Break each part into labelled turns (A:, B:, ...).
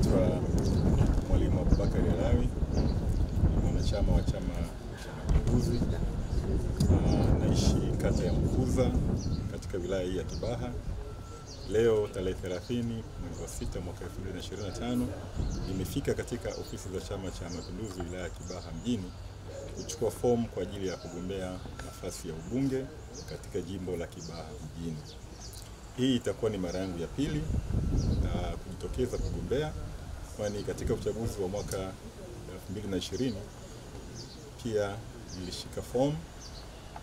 A: Naitwa Mwalimu Abubakar Alawi, mwanachama wa Chama cha Mapinduzi. Naishi kata ya Mkuza katika wilaya hii ya Kibaha. Leo tarehe 30 mwezi wa 6 mwaka 2025 nimefika katika ofisi za Chama cha Mapinduzi wilaya ya Kibaha mjini kuchukua fomu kwa ajili ya kugombea nafasi ya ubunge katika jimbo la Kibaha mjini. Hii itakuwa ni mara yangu ya pili kujitokeza kugombea, kwani katika uchaguzi wa mwaka 2020 pia nilishika fomu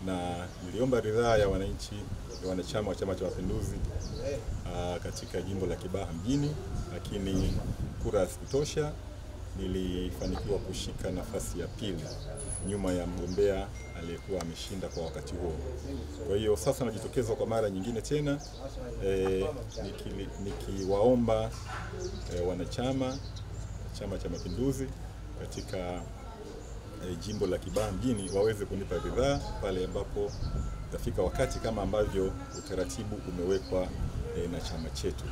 A: na niliomba ridhaa ya wananchi ya wanachama wa Chama cha Mapinduzi katika jimbo la Kibaha mjini, lakini kura hazikutosha. Nilifanikiwa kushika nafasi ya pili nyuma ya mgombea aliyekuwa ameshinda kwa wakati huo. Kwa hiyo sasa najitokeza kwa mara nyingine tena nikiwaomba wanachama Chama cha Mapinduzi katika jimbo la Kibaha mjini waweze kunipa ridhaa pale ambapo itafika wakati kama ambavyo utaratibu umewekwa na chama chetu.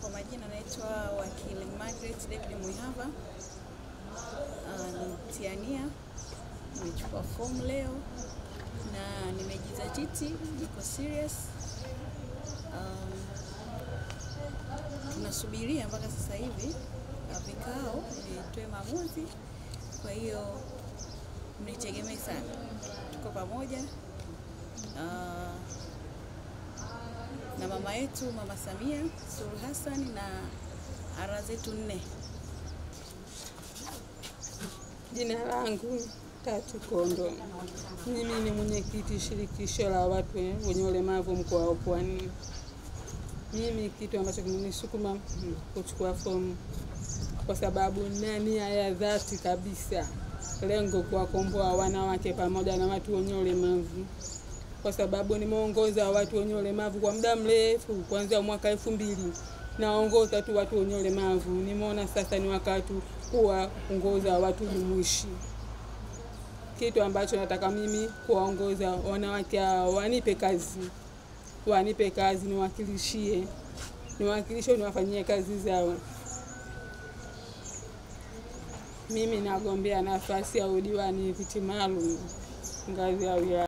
B: Kwa majina naitwa Wakili Margaret David Mwihava. Nitiania, nimechukua fomu leo na nimejizatiti, niko serious. Tunasubiria mpaka sasa hivi vikao nitoe maamuzi. Kwa hiyo mnitegemee sana, tuko pamoja na mama yetu Mama Samia Suluhu Hassan na ara zetu 4.
C: Jina langu Tatu Kondo. Mimi ni mwenyekiti shirikisho la watu wenye ulemavu mkoa wa Pwani. Mimi kitu ambacho kimenisukuma kuchukua fomu kwa sababu nia ya dhati kabisa, lengo kuwakomboa wanawake pamoja na watu wenye ulemavu, kwa sababu nimeongoza watu wenye ulemavu kwa muda mrefu kuanzia mwaka 2000. Naongoza tu watu wenye ulemavu. Nimeona sasa ni wakati kuwaongoza watu jumuishi, kitu ambacho nataka mimi kuwaongoza wanawake wanipe kazi, niwakilishe, niwafanyie kazi zao. Mimi nagombea nafasi ya udiwani viti maalum ngazi ya wilaya.